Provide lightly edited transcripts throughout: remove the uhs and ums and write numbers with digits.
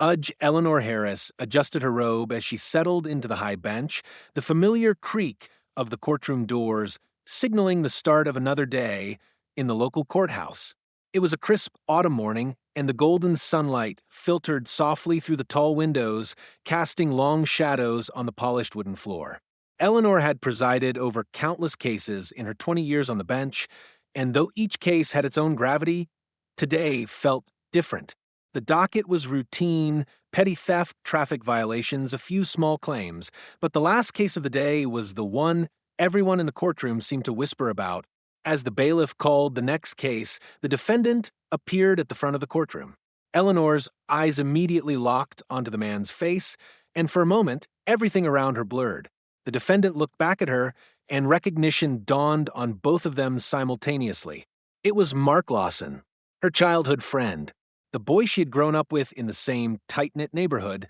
Judge Eleanor Harris adjusted her robe as she settled into the high bench, the familiar creak of the courtroom doors signaling the start of another day in the local courthouse. It was a crisp autumn morning, and the golden sunlight filtered softly through the tall windows, casting long shadows on the polished wooden floor. Eleanor had presided over countless cases in her 20 years on the bench, and though each case had its own gravity, today felt different. The docket was routine, petty theft, traffic violations, a few small claims, but the last case of the day was the one everyone in the courtroom seemed to whisper about. As the bailiff called the next case, the defendant appeared at the front of the courtroom. Eleanor's eyes immediately locked onto the man's face, and for a moment, everything around her blurred. The defendant looked back at her, and recognition dawned on both of them simultaneously. It was Mark Lawson, her childhood friend, the boy she had grown up with in the same tight-knit neighborhood,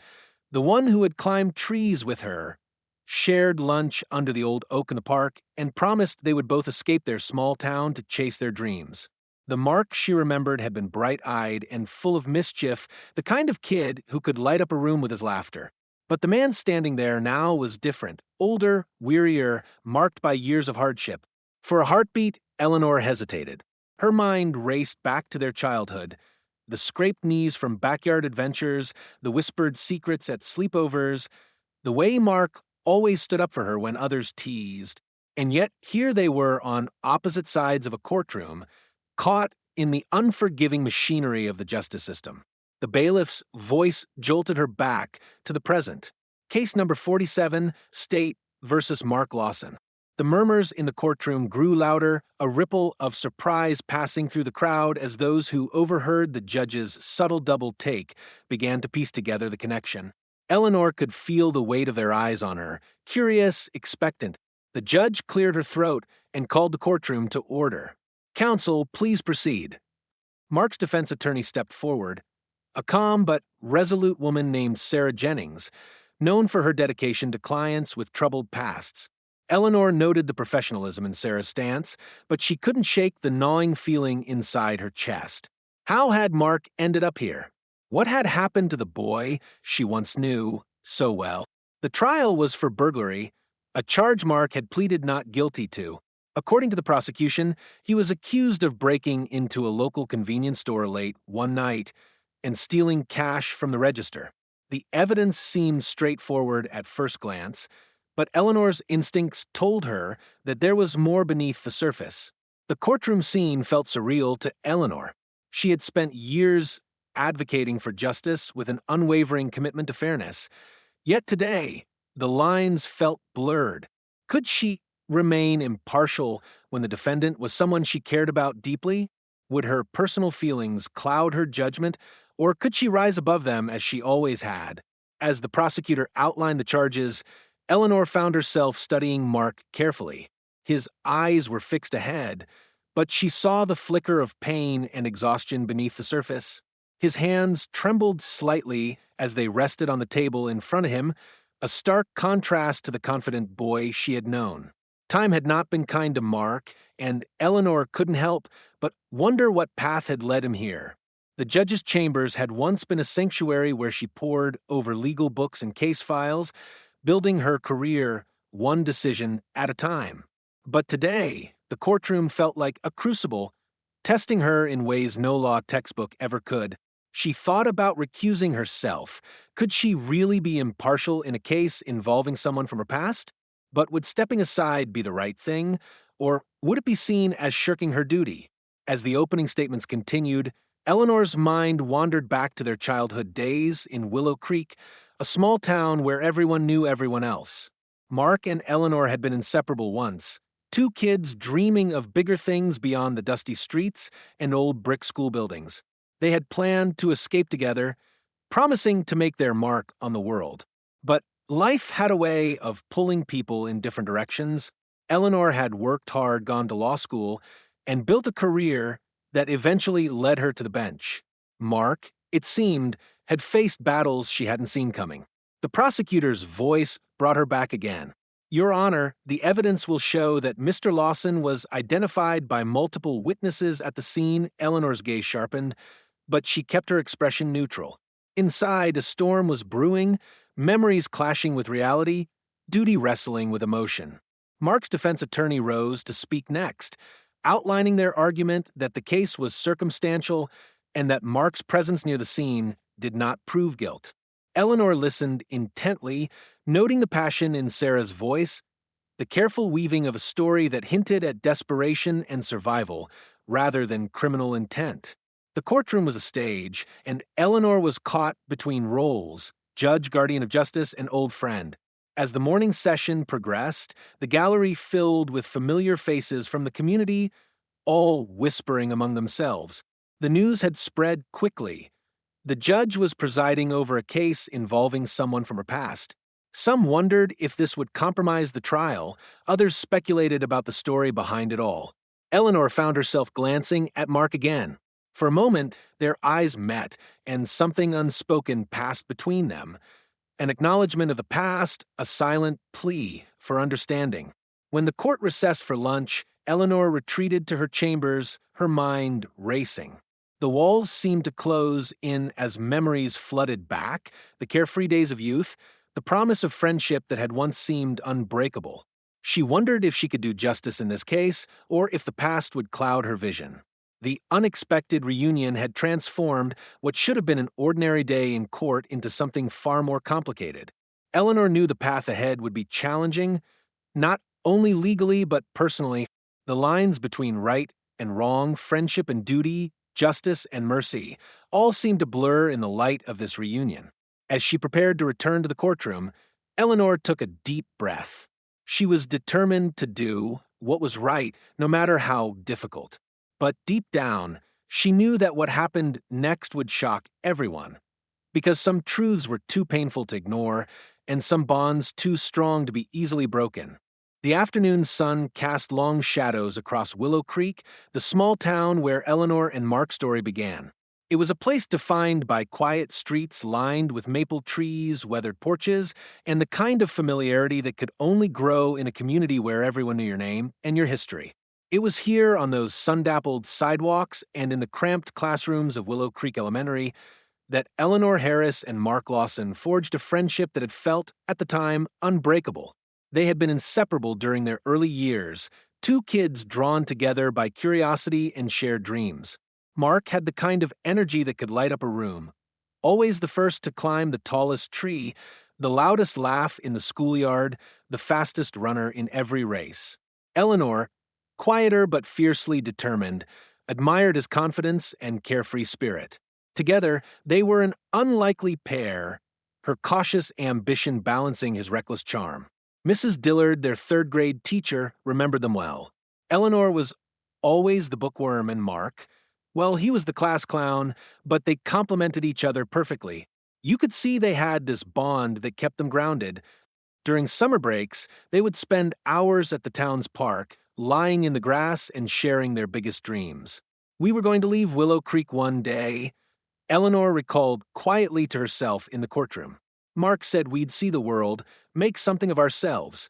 the one who had climbed trees with her, shared lunch under the old oak in the park, and promised they would both escape their small town to chase their dreams. The Mark she remembered had been bright-eyed and full of mischief, the kind of kid who could light up a room with his laughter. But the man standing there now was different, older, wearier, marked by years of hardship. For a heartbeat, Eleanor hesitated. Her mind raced back to their childhood, the scraped knees from backyard adventures, the whispered secrets at sleepovers, the way Mark always stood up for her when others teased. And yet here they were on opposite sides of a courtroom, caught in the unforgiving machinery of the justice system. The bailiff's voice jolted her back to the present. Case number 47, State versus Mark Lawson. The murmurs in the courtroom grew louder, a ripple of surprise passing through the crowd as those who overheard the judge's subtle double take began to piece together the connection. Eleanor could feel the weight of their eyes on her, curious, expectant. The judge cleared her throat and called the courtroom to order. "Counsel, please proceed." Mark's defense attorney stepped forward, a calm but resolute woman named Sarah Jennings, known for her dedication to clients with troubled pasts. Eleanor noted the professionalism in Sarah's stance, but she couldn't shake the gnawing feeling inside her chest. How had Mark ended up here? What had happened to the boy she once knew so well? The trial was for burglary, a charge Mark had pleaded not guilty to. According to the prosecution, he was accused of breaking into a local convenience store late one night and stealing cash from the register. The evidence seemed straightforward at first glance, but Eleanor's instincts told her that there was more beneath the surface. The courtroom scene felt surreal to Eleanor. She had spent years advocating for justice with an unwavering commitment to fairness. Yet today, the lines felt blurred. Could she remain impartial when the defendant was someone she cared about deeply? Would her personal feelings cloud her judgment, or could she rise above them as she always had? As the prosecutor outlined the charges, Eleanor found herself studying Mark carefully. His eyes were fixed ahead, but she saw the flicker of pain and exhaustion beneath the surface. His hands trembled slightly as they rested on the table in front of him, a stark contrast to the confident boy she had known. Time had not been kind to Mark, and Eleanor couldn't help but wonder what path had led him here. The judge's chambers had once been a sanctuary where she pored over legal books and case files, building her career one decision at a time. But today, the courtroom felt like a crucible, testing her in ways no law textbook ever could. She thought about recusing herself. Could she really be impartial in a case involving someone from her past? But would stepping aside be the right thing, or would it be seen as shirking her duty? As the opening statements continued, Eleanor's mind wandered back to their childhood days in Willow Creek, a small town where everyone knew everyone else. Mark and Eleanor had been inseparable once, two kids dreaming of bigger things beyond the dusty streets and old brick school buildings. They had planned to escape together, promising to make their mark on the world. But life had a way of pulling people in different directions. Eleanor had worked hard, gone to law school, and built a career that eventually led her to the bench. Mark, it seemed, had faced battles she hadn't seen coming. The prosecutor's voice brought her back again. "Your Honor, the evidence will show that Mr. Lawson was identified by multiple witnesses at the scene." Eleanor's gaze sharpened, but she kept her expression neutral. Inside, a storm was brewing, memories clashing with reality, duty wrestling with emotion. Mark's defense attorney rose to speak next, outlining their argument that the case was circumstantial and that Mark's presence near the scene did not prove guilt. Eleanor listened intently, noting the passion in Sarah's voice, the careful weaving of a story that hinted at desperation and survival rather than criminal intent. The courtroom was a stage, and Eleanor was caught between roles, judge, guardian of justice, and old friend. As the morning session progressed, the gallery filled with familiar faces from the community, all whispering among themselves. The news had spread quickly. The judge was presiding over a case involving someone from her past. Some wondered if this would compromise the trial, others speculated about the story behind it all. Eleanor found herself glancing at Mark again. For a moment, their eyes met, and something unspoken passed between them. An acknowledgement of the past, a silent plea for understanding. When the court recessed for lunch, Eleanor retreated to her chambers, her mind racing. The walls seemed to close in as memories flooded back, the carefree days of youth, the promise of friendship that had once seemed unbreakable. She wondered if she could do justice in this case, or if the past would cloud her vision. The unexpected reunion had transformed what should have been an ordinary day in court into something far more complicated. Eleanor knew the path ahead would be challenging, not only legally but personally. The lines between right and wrong, friendship and duty, justice and mercy, all seemed to blur in the light of this reunion. As she prepared to return to the courtroom, Eleanor took a deep breath. She was determined to do what was right, no matter how difficult. But deep down, she knew that what happened next would shock everyone, because some truths were too painful to ignore, and some bonds too strong to be easily broken. The afternoon sun cast long shadows across Willow Creek, the small town where Eleanor and Mark's story began. It was a place defined by quiet streets lined with maple trees, weathered porches, and the kind of familiarity that could only grow in a community where everyone knew your name and your history. It was here on those sun-dappled sidewalks and in the cramped classrooms of Willow Creek Elementary that Eleanor Harris and Mark Lawson forged a friendship that had felt, at the time, unbreakable. They had been inseparable during their early years, two kids drawn together by curiosity and shared dreams. Mark had the kind of energy that could light up a room. Always the first to climb the tallest tree, the loudest laugh in the schoolyard, the fastest runner in every race. Eleanor, quieter but fiercely determined, admired his confidence and carefree spirit. Together, they were an unlikely pair, her cautious ambition balancing his reckless charm. Mrs. Dillard, their third-grade teacher, remembered them well. Eleanor was always the bookworm, and Mark, well, he was the class clown, but they complemented each other perfectly. You could see they had this bond that kept them grounded. During summer breaks, they would spend hours at the town's park, lying in the grass and sharing their biggest dreams. We were going to leave Willow Creek one day, Eleanor recalled quietly to herself in the courtroom. Mark said we'd see the world, make something of ourselves.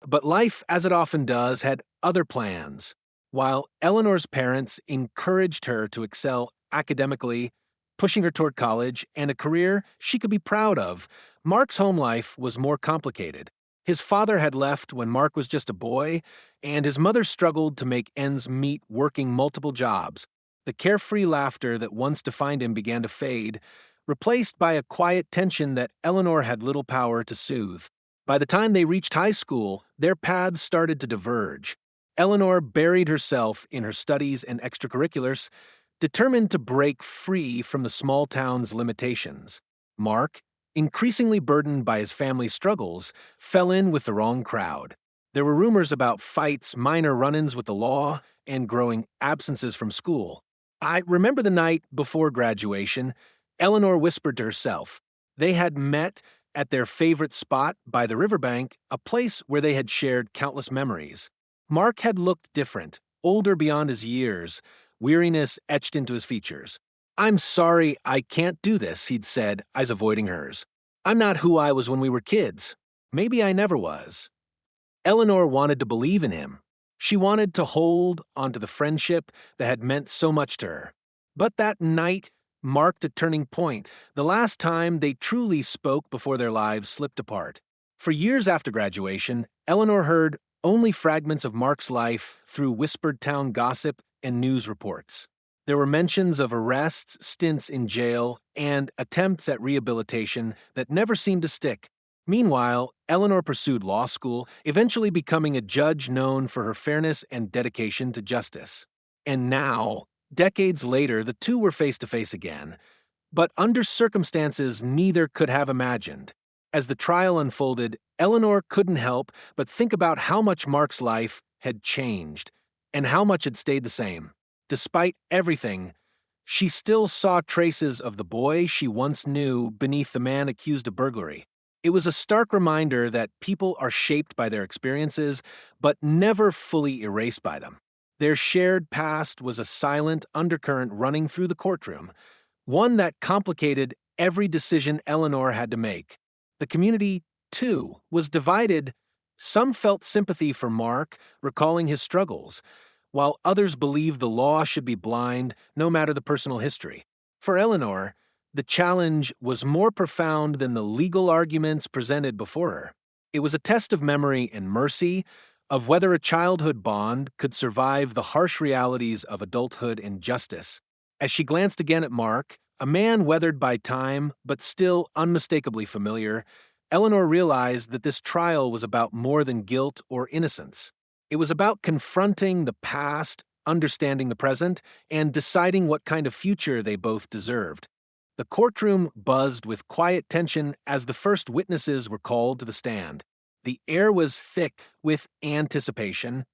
But life, as it often does, had other plans. While Eleanor's parents encouraged her to excel academically, pushing her toward college and a career she could be proud of, Mark's home life was more complicated. His father had left when Mark was just a boy, and his mother struggled to make ends meet working multiple jobs. The carefree laughter that once defined him began to fade, replaced by a quiet tension that Eleanor had little power to soothe. By the time they reached high school, their paths started to diverge. Eleanor buried herself in her studies and extracurriculars, determined to break free from the small town's limitations. Mark, increasingly burdened by his family struggles, fell in with the wrong crowd. There were rumors about fights, minor run-ins with the law, and growing absences from school. I remember the night before graduation, Eleanor whispered to herself. They had met at their favorite spot by the riverbank, a place where they had shared countless memories. Mark had looked different, older beyond his years, weariness etched into his features. "I'm sorry, I can't do this," he'd said, eyes avoiding hers. "I'm not who I was when we were kids. Maybe I never was." Eleanor wanted to believe in him. She wanted to hold onto the friendship that had meant so much to her. But that night, marked a turning point, the last time they truly spoke before their lives slipped apart. For years after graduation, Eleanor heard only fragments of Mark's life through whispered town gossip and news reports. There were mentions of arrests, stints in jail, and attempts at rehabilitation that never seemed to stick. Meanwhile, Eleanor pursued law school, eventually becoming a judge known for her fairness and dedication to justice. And now, decades later, the two were face to face again, but under circumstances neither could have imagined. As the trial unfolded, Eleanor couldn't help but think about how much Mark's life had changed and how much had stayed the same. Despite everything, she still saw traces of the boy she once knew beneath the man accused of burglary. It was a stark reminder that people are shaped by their experiences, but never fully erased by them. Their shared past was a silent undercurrent running through the courtroom, one that complicated every decision Eleanor had to make. The community, too, was divided. Some felt sympathy for Mark, recalling his struggles, while others believed the law should be blind, no matter the personal history. For Eleanor, the challenge was more profound than the legal arguments presented before her. It was a test of memory and mercy, of whether a childhood bond could survive the harsh realities of adulthood and justice. As she glanced again at Mark, a man weathered by time but still unmistakably familiar, Eleanor realized that this trial was about more than guilt or innocence. It was about confronting the past, understanding the present, and deciding what kind of future they both deserved. The courtroom buzzed with quiet tension as the first witnesses were called to the stand. The air was thick with anticipation,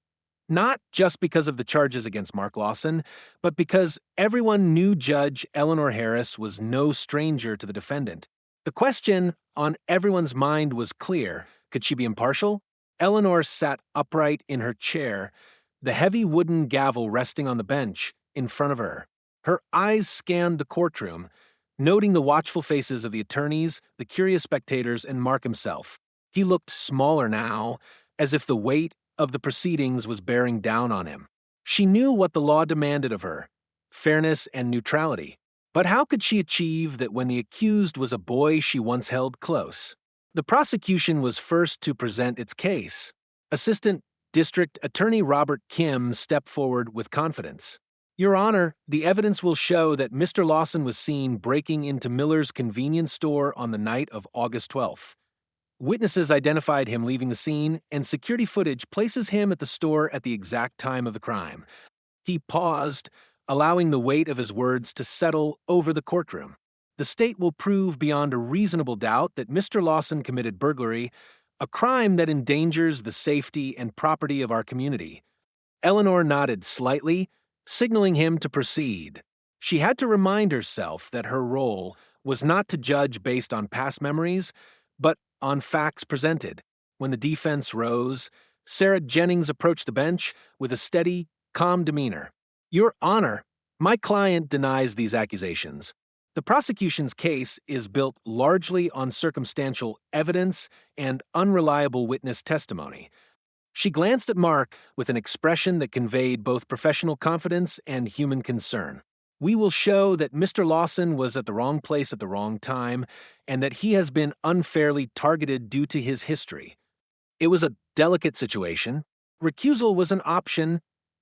not just because of the charges against Mark Lawson, but because everyone knew Judge Eleanor Harris was no stranger to the defendant. The question on everyone's mind was clear. Could she be impartial? Eleanor sat upright in her chair, the heavy wooden gavel resting on the bench in front of her. Her eyes scanned the courtroom, noting the watchful faces of the attorneys, the curious spectators, and Mark himself. He looked smaller now, as if the weight of the proceedings was bearing down on him. She knew what the law demanded of her: fairness and neutrality. But how could she achieve that when the accused was a boy she once held close? The prosecution was first to present its case. Assistant District Attorney Robert Kim stepped forward with confidence. "Your Honor, the evidence will show that Mr. Lawson was seen breaking into Miller's convenience store on the night of August 12th. Witnesses identified him leaving the scene, and security footage places him at the store at the exact time of the crime." He paused, allowing the weight of his words to settle over the courtroom. "The state will prove beyond a reasonable doubt that Mr. Lawson committed burglary, a crime that endangers the safety and property of our community." Eleanor nodded slightly, signaling him to proceed. She had to remind herself that her role was not to judge based on past memories, but on facts presented. When the defense rose, Sarah Jennings approached the bench with a steady, calm demeanor. "Your Honor, my client denies these accusations. The prosecution's case is built largely on circumstantial evidence and unreliable witness testimony." She glanced at Mark with an expression that conveyed both professional confidence and human concern. "We will show that Mr. Lawson was at the wrong place at the wrong time, and that he has been unfairly targeted due to his history." It was a delicate situation. Recusal was an option.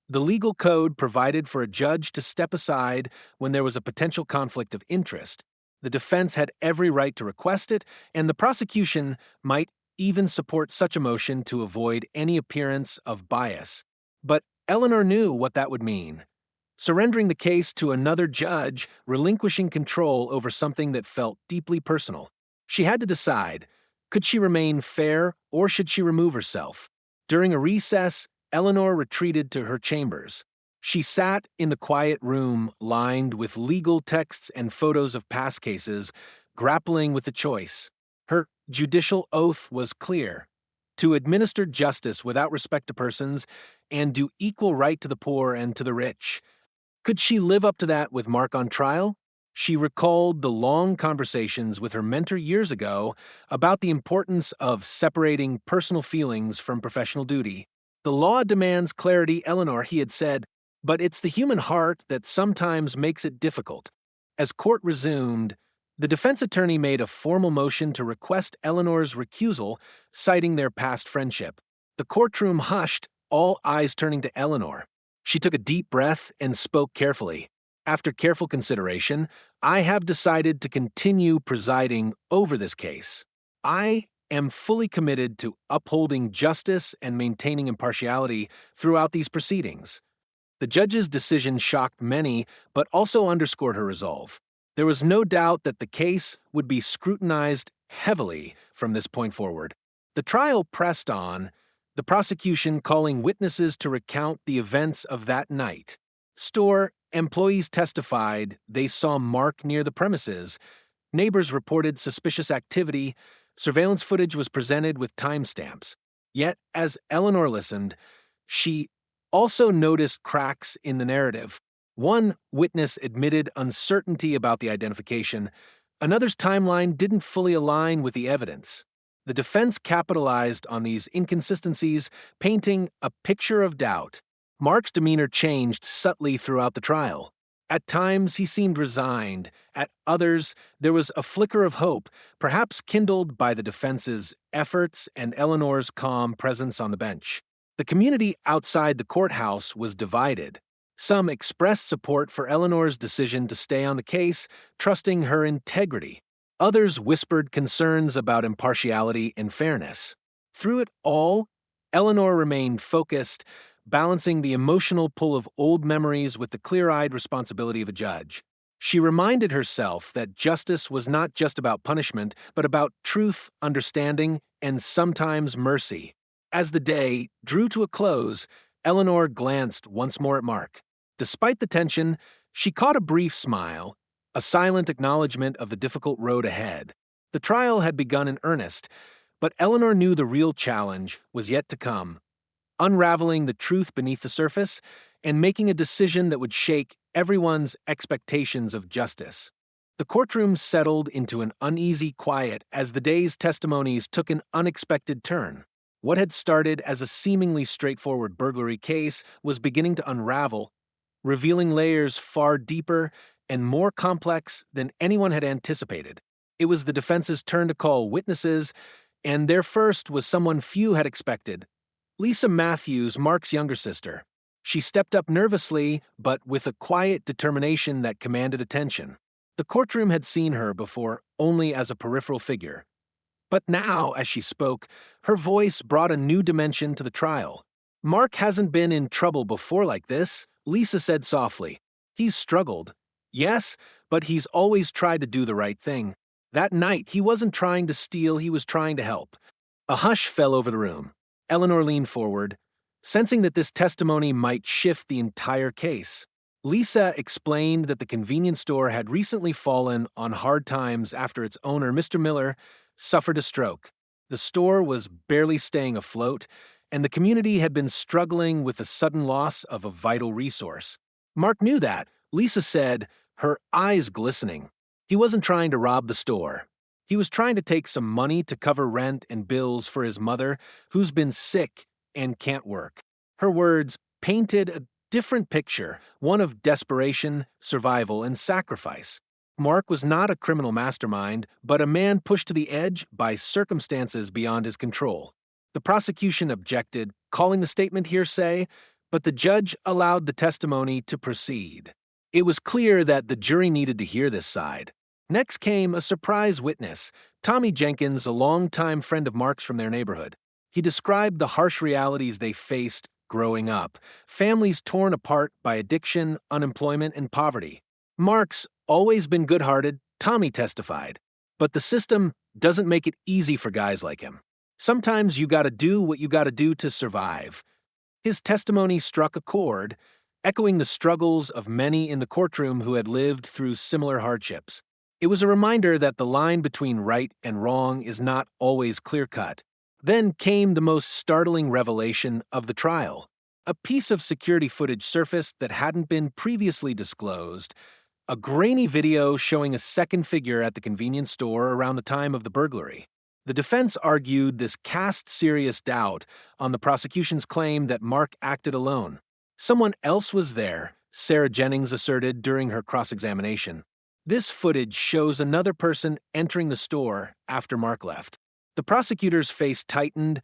The legal code provided for a judge to step aside when there was a potential conflict of interest. The defense had every right to request it, and the prosecution might even support such a motion to avoid any appearance of bias. But Eleanor knew what that would mean. Surrendering the case to another judge, relinquishing control over something that felt deeply personal. She had to decide, could she remain fair or should she remove herself? During a recess, Eleanor retreated to her chambers. She sat in the quiet room lined with legal texts and photos of past cases, grappling with the choice. Her judicial oath was clear: to administer justice without respect to persons and do equal right to the poor and to the rich. Could she live up to that with Mark on trial? She recalled the long conversations with her mentor years ago about the importance of separating personal feelings from professional duty. "The law demands clarity, Eleanor," he had said, "but it's the human heart that sometimes makes it difficult." As court resumed, the defense attorney made a formal motion to request Eleanor's recusal, citing their past friendship. The courtroom hushed, all eyes turning to Eleanor. She took a deep breath and spoke carefully. After careful consideration, I have decided to continue presiding over this case. I am fully committed to upholding justice and maintaining impartiality throughout these proceedings. The judge's decision shocked many, but also underscored her resolve. There was no doubt that the case would be scrutinized heavily from this point forward. The trial pressed on, the prosecution calling witnesses to recount the events of that night. Store employees testified they saw Mark near the premises. Neighbors reported suspicious activity. Surveillance footage was presented with timestamps. Yet, as Eleanor listened, she also noticed cracks in the narrative. One witness admitted uncertainty about the identification. Another's timeline didn't fully align with the evidence. The defense capitalized on these inconsistencies, painting a picture of doubt. Mark's demeanor changed subtly throughout the trial. At times, he seemed resigned. At others, there was a flicker of hope, perhaps kindled by the defense's efforts and Eleanor's calm presence on the bench. The community outside the courthouse was divided. Some expressed support for Eleanor's decision to stay on the case, trusting her integrity. Others whispered concerns about impartiality and fairness. Through it all, Eleanor remained focused, balancing the emotional pull of old memories with the clear-eyed responsibility of a judge. She reminded herself that justice was not just about punishment, but about truth, understanding, and sometimes mercy. As the day drew to a close, Eleanor glanced once more at Mark. Despite the tension, she caught a brief smile, a silent acknowledgement of the difficult road ahead. The trial had begun in earnest, but Eleanor knew the real challenge was yet to come, unraveling the truth beneath the surface and making a decision that would shake everyone's expectations of justice. The courtroom settled into an uneasy quiet as the day's testimonies took an unexpected turn. What had started as a seemingly straightforward burglary case was beginning to unravel, revealing layers far deeper and more complex than anyone had anticipated. It was the defense's turn to call witnesses, and their first was someone few had expected: Lisa Matthews, Mark's younger sister. She stepped up nervously, but with a quiet determination that commanded attention. The courtroom had seen her before only as a peripheral figure. But now, as she spoke, her voice brought a new dimension to the trial. "Mark hasn't been in trouble before like this," Lisa said softly. "He's struggled. Yes, but he's always tried to do the right thing. That night, he wasn't trying to steal, he was trying to help." A hush fell over the room. Eleanor leaned forward, sensing that this testimony might shift the entire case. Lisa explained that the convenience store had recently fallen on hard times after its owner, Mr. Miller, suffered a stroke. The store was barely staying afloat, and the community had been struggling with the sudden loss of a vital resource. Mark knew that, Lisa said, her eyes glistening. He wasn't trying to rob the store. He was trying to take some money to cover rent and bills for his mother, who's been sick and can't work. Her words painted a different picture, one of desperation, survival, and sacrifice. Mark was not a criminal mastermind, but a man pushed to the edge by circumstances beyond his control. The prosecution objected, calling the statement hearsay, but the judge allowed the testimony to proceed. It was clear that the jury needed to hear this side. Next came a surprise witness, Tommy Jenkins, a longtime friend of Mark's from their neighborhood. He described the harsh realities they faced growing up, families torn apart by addiction, unemployment, and poverty. Mark's always been good-hearted, Tommy testified, but the system doesn't make it easy for guys like him. Sometimes you gotta do what you gotta do to survive. His testimony struck a chord, echoing the struggles of many in the courtroom who had lived through similar hardships. It was a reminder that the line between right and wrong is not always clear-cut. Then came the most startling revelation of the trial. A piece of security footage surfaced that hadn't been previously disclosed, a grainy video showing a second figure at the convenience store around the time of the burglary. The defense argued this cast serious doubt on the prosecution's claim that Mark acted alone. Someone else was there, Sarah Jennings asserted during her cross-examination. This footage shows another person entering the store after Mark left. The prosecutor's face tightened,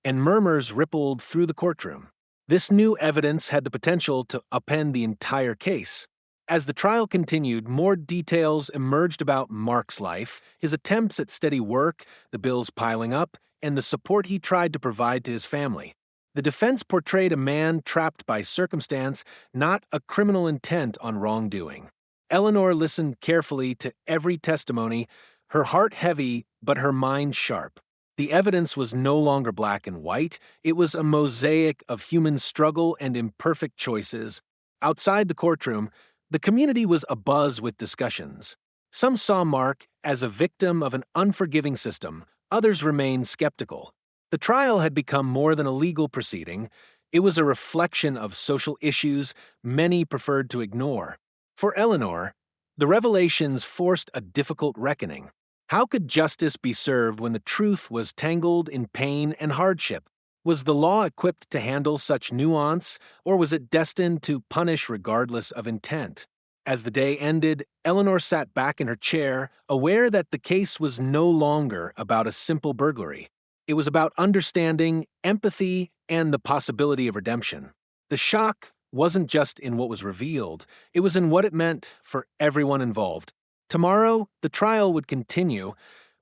and murmurs rippled through the courtroom. This new evidence had the potential to upend the entire case. As the trial continued, more details emerged about Mark's life, his attempts at steady work, the bills piling up, and the support he tried to provide to his family. The defense portrayed a man trapped by circumstance, not a criminal intent on wrongdoing. Eleanor listened carefully to every testimony, her heart heavy but her mind sharp. The evidence was no longer black and white, it was a mosaic of human struggle and imperfect choices. Outside the courtroom, the community was abuzz with discussions. Some saw Mark as a victim of an unforgiving system, others remained skeptical. The trial had become more than a legal proceeding, it was a reflection of social issues many preferred to ignore. For Eleanor, the revelations forced a difficult reckoning. How could justice be served when the truth was tangled in pain and hardship? Was the law equipped to handle such nuance, or was it destined to punish regardless of intent? As the day ended, Eleanor sat back in her chair, aware that the case was no longer about a simple burglary. It was about understanding, empathy, and the possibility of redemption. The shock wasn't just in what was revealed, it was in what it meant for everyone involved. Tomorrow, the trial would continue,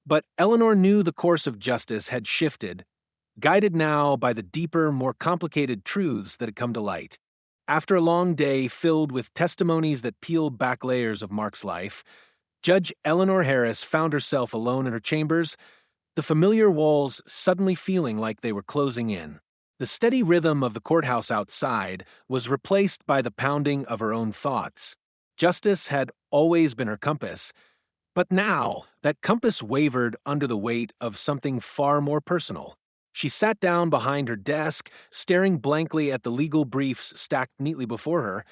but Eleanor knew the course of justice had shifted, guided now by the deeper, more complicated truths that had come to light. After a long day filled with testimonies that peeled back layers of Mark's life, Judge Eleanor Harris found herself alone in her chambers, the familiar walls suddenly feeling like they were closing in. The steady rhythm of the courthouse outside was replaced by the pounding of her own thoughts. Justice had always been her compass, but now that compass wavered under the weight of something far more personal. She sat down behind her desk, staring blankly at the legal briefs stacked neatly before her,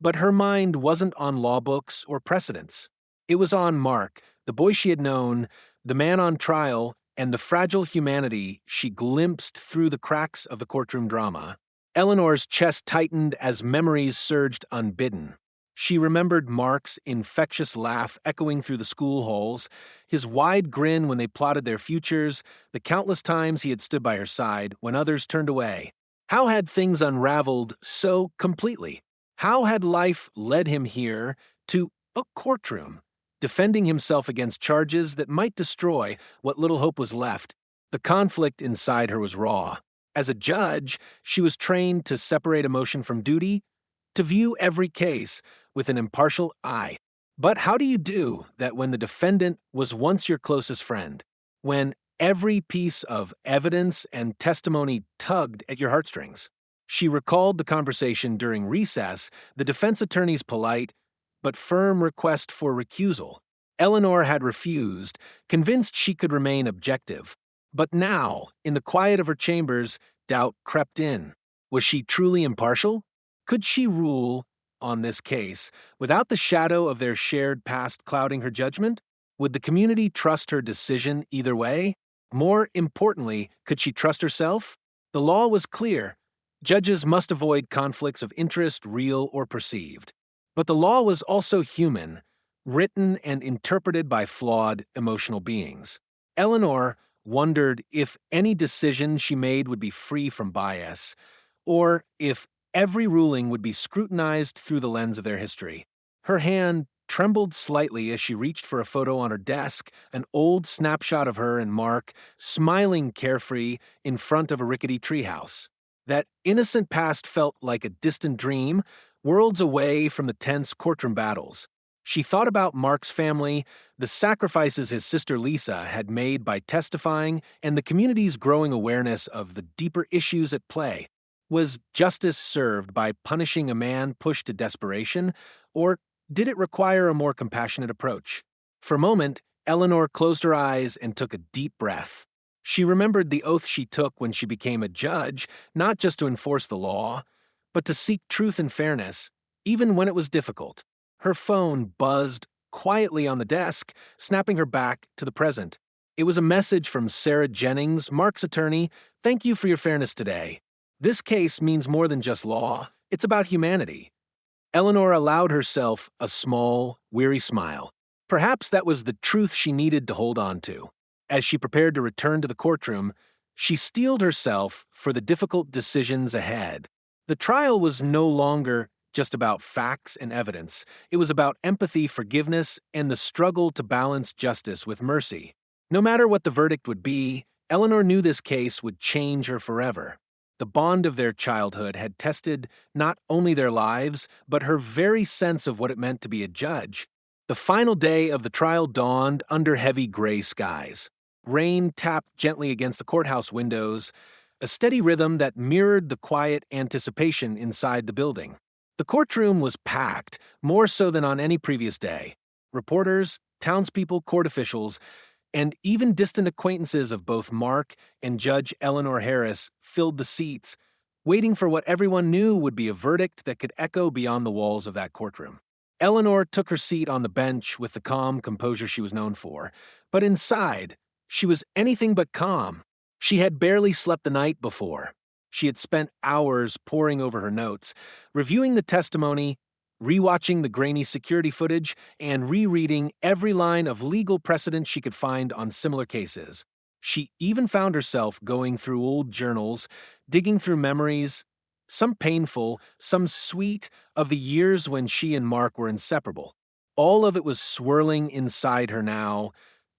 but her mind wasn't on law books or precedents. It was on Mark, the boy she had known, the man on trial, and the fragile humanity she glimpsed through the cracks of the courtroom drama. Eleanor's chest tightened as memories surged unbidden. She remembered Mark's infectious laugh echoing through the school halls, his wide grin when they plotted their futures, the countless times he had stood by her side when others turned away. How had things unraveled so completely? How had life led him here to a courtroom, defending himself against charges that might destroy what little hope was left? The conflict inside her was raw. As a judge, she was trained to separate emotion from duty, to view every case with an impartial eye. But how do you do that when the defendant was once your closest friend? When every piece of evidence and testimony tugged at your heartstrings? She recalled the conversation during recess, the defense attorney's polite but firm request for recusal. Eleanor had refused, convinced she could remain objective. But now, in the quiet of her chambers, doubt crept in. Was she truly impartial? Could she rule on this case without the shadow of their shared past clouding her judgment? Would the community trust her decision either way? More importantly, could she trust herself? The law was clear. Judges must avoid conflicts of interest, real or perceived. But the law was also human, written and interpreted by flawed, emotional beings. Eleanor wondered if any decision she made would be free from bias, or if every ruling would be scrutinized through the lens of their history. Her hand trembled slightly as she reached for a photo on her desk, an old snapshot of her and Mark, smiling carefree in front of a rickety treehouse. That innocent past felt like a distant dream, worlds away from the tense courtroom battles. She thought about Mark's family, the sacrifices his sister Lisa had made by testifying, and the community's growing awareness of the deeper issues at play. Was justice served by punishing a man pushed to desperation, or did it require a more compassionate approach? For a moment, Eleanor closed her eyes and took a deep breath. She remembered the oath she took when she became a judge, not just to enforce the law, but to seek truth and fairness, even when it was difficult. Her phone buzzed quietly on the desk, snapping her back to the present. It was a message from Sarah Jennings, Mark's attorney. "Thank you for your fairness today. This case means more than just law. It's about humanity." Eleanor allowed herself a small, weary smile. Perhaps that was the truth she needed to hold on to. As she prepared to return to the courtroom, she steeled herself for the difficult decisions ahead. The trial was no longer just about facts and evidence. It was about empathy, forgiveness, and the struggle to balance justice with mercy. No matter what the verdict would be, Eleanor knew this case would change her forever. The bond of their childhood had tested not only their lives, but her very sense of what it meant to be a judge. The final day of the trial dawned under heavy gray skies. Rain tapped gently against the courthouse windows, a steady rhythm that mirrored the quiet anticipation inside the building. The courtroom was packed, more so than on any previous day. Reporters, townspeople, court officials, and even distant acquaintances of both Mark and Judge Eleanor Harris filled the seats, waiting for what everyone knew would be a verdict that could echo beyond the walls of that courtroom. Eleanor took her seat on the bench with the calm composure she was known for, but inside, she was anything but calm. She had barely slept the night before. She had spent hours poring over her notes, reviewing the testimony, rewatching the grainy security footage, and rereading every line of legal precedent she could find on similar cases. She even found herself going through old journals, digging through memories, some painful, some sweet, of the years when she and Mark were inseparable. All of it was swirling inside her now,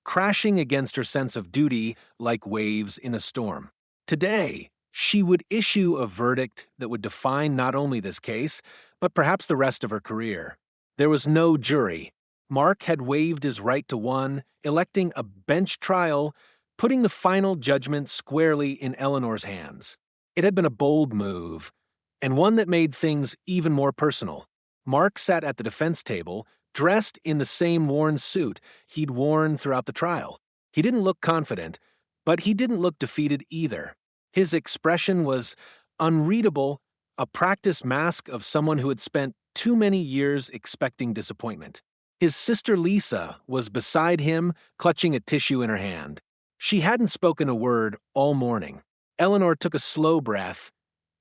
crashing against her sense of duty like waves in a storm. Today, she would issue a verdict that would define not only this case, but perhaps the rest of her career. There was no jury. Mark had waived his right to one, electing a bench trial, putting the final judgment squarely in Eleanor's hands. It had been a bold move, and one that made things even more personal. Mark sat at the defense table, dressed in the same worn suit he'd worn throughout the trial. He didn't look confident, but he didn't look defeated either. His expression was unreadable, a practiced mask of someone who had spent too many years expecting disappointment. His sister Lisa was beside him, clutching a tissue in her hand. She hadn't spoken a word all morning. Eleanor took a slow breath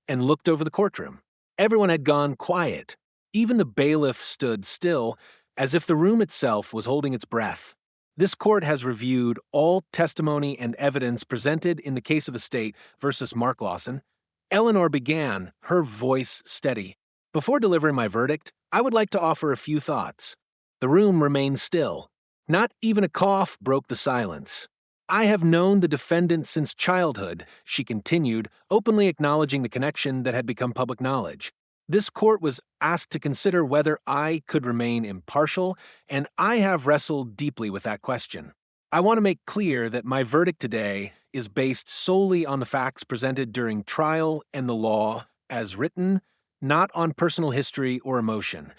and looked over the courtroom. Everyone had gone quiet. Even the bailiff stood still, as if the room itself was holding its breath. This court has reviewed all testimony and evidence presented in the case of the state versus Mark Lawson. Eleanor began, her voice steady. Before delivering my verdict, I would like to offer a few thoughts. The room remained still. Not even a cough broke the silence. I have known the defendant since childhood, she continued, openly acknowledging the connection that had become public knowledge. This court was asked to consider whether I could remain impartial, and I have wrestled deeply with that question. I want to make clear that my verdict today is based solely on the facts presented during trial and the law as written, not on personal history or emotion.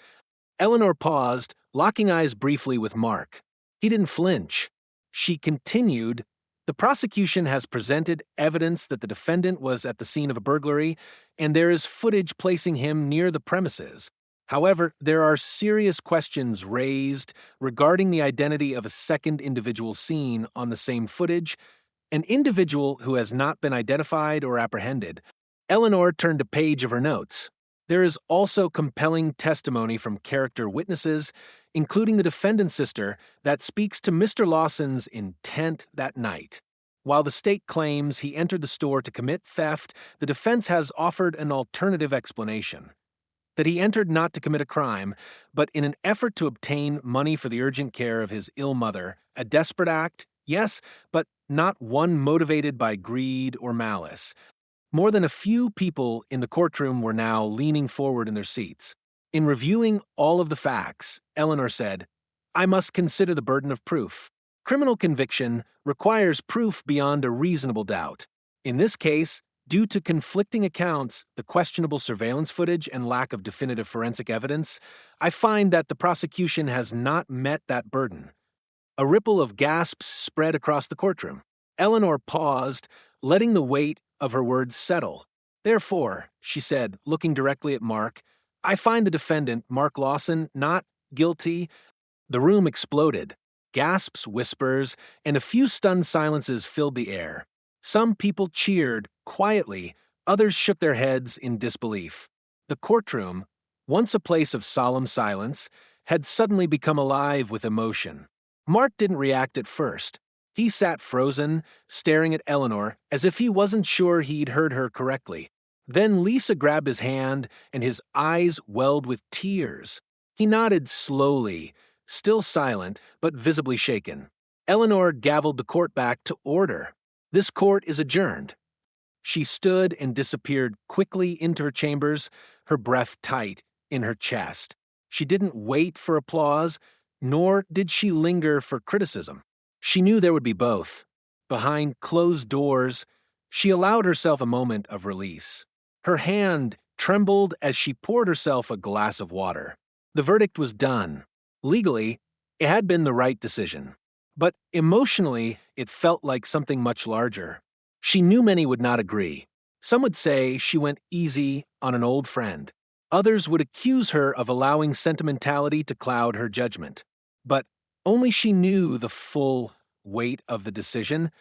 Eleanor paused, locking eyes briefly with Mark. He didn't flinch. She continued, the prosecution has presented evidence that the defendant was at the scene of a burglary, and there is footage placing him near the premises. However, there are serious questions raised regarding the identity of a second individual seen on the same footage, an individual who has not been identified or apprehended. Eleanor turned a page of her notes. There is also compelling testimony from character witnesses, including the defendant's sister, that speaks to Mr. Lawson's intent that night. While the state claims he entered the store to commit theft, the defense has offered an alternative explanation. That he entered not to commit a crime, but in an effort to obtain money for the urgent care of his ill mother, a desperate act, yes, but not one motivated by greed or malice. More than a few people in the courtroom were now leaning forward in their seats. In reviewing all of the facts, Eleanor said, I must consider the burden of proof. Criminal conviction requires proof beyond a reasonable doubt. In this case, due to conflicting accounts, the questionable surveillance footage, and lack of definitive forensic evidence, I find that the prosecution has not met that burden. A ripple of gasps spread across the courtroom. Eleanor paused, letting the weight of her words settle. Therefore, she said, looking directly at Mark, I find the defendant, Mark Lawson, not guilty. The room exploded. Gasps, whispers, and a few stunned silences filled the air. Some people cheered, quietly, others shook their heads in disbelief. The courtroom, once a place of solemn silence, had suddenly become alive with emotion. Mark didn't react at first. He sat frozen, staring at Eleanor as if he wasn't sure he'd heard her correctly. Then Lisa grabbed his hand, and his eyes welled with tears. He nodded slowly, still silent, but visibly shaken. Eleanor gavelled the court back to order. "This court is adjourned." She stood and disappeared quickly into her chambers, her breath tight in her chest. She didn't wait for applause, nor did she linger for criticism. She knew there would be both. Behind closed doors, she allowed herself a moment of release. Her hand trembled as she poured herself a glass of water. The verdict was done. Legally, it had been the right decision. But emotionally, it felt like something much larger. She knew many would not agree. Some would say she went easy on an old friend. Others would accuse her of allowing sentimentality to cloud her judgment. But only she knew the full weight of the decision,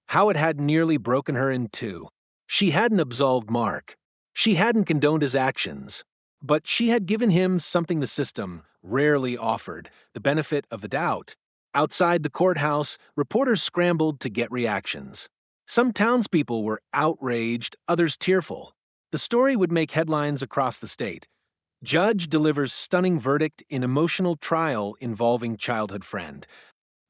how it had nearly broken her in two. She hadn't absolved Mark. She hadn't condoned his actions. But she had given him something the system rarely offered, the benefit of the doubt. Outside the courthouse, reporters scrambled to get reactions. Some townspeople were outraged, others tearful. The story would make headlines across the state. Judge delivers stunning verdict in emotional trial involving childhood friend.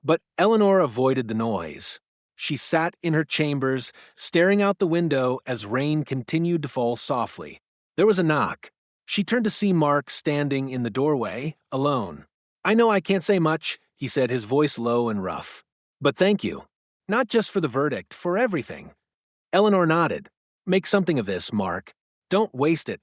But Eleanor avoided the noise. She sat in her chambers, staring out the window as rain continued to fall softly. There was a knock. She turned to see Mark standing in the doorway, alone. "I know I can't say much," he said, his voice low and rough. "But thank you. Not just for the verdict, for everything." Eleanor nodded. "Make something of this, Mark. Don't waste it."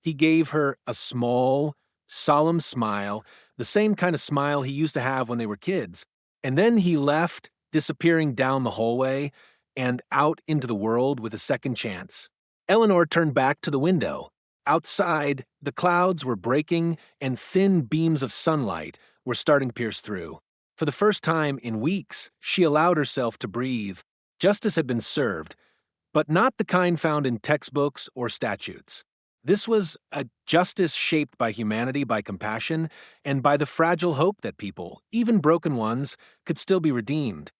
He gave her a small, solemn smile, the same kind of smile he used to have when they were kids. And then he left, disappearing down the hallway and out into the world with a second chance. Eleanor turned back to the window. Outside, the clouds were breaking and thin beams of sunlight were starting to pierce through. For the first time in weeks, she allowed herself to breathe. Justice had been served, but not the kind found in textbooks or statutes. This was a justice shaped by humanity, by compassion, and by the fragile hope that people, even broken ones, could still be redeemed.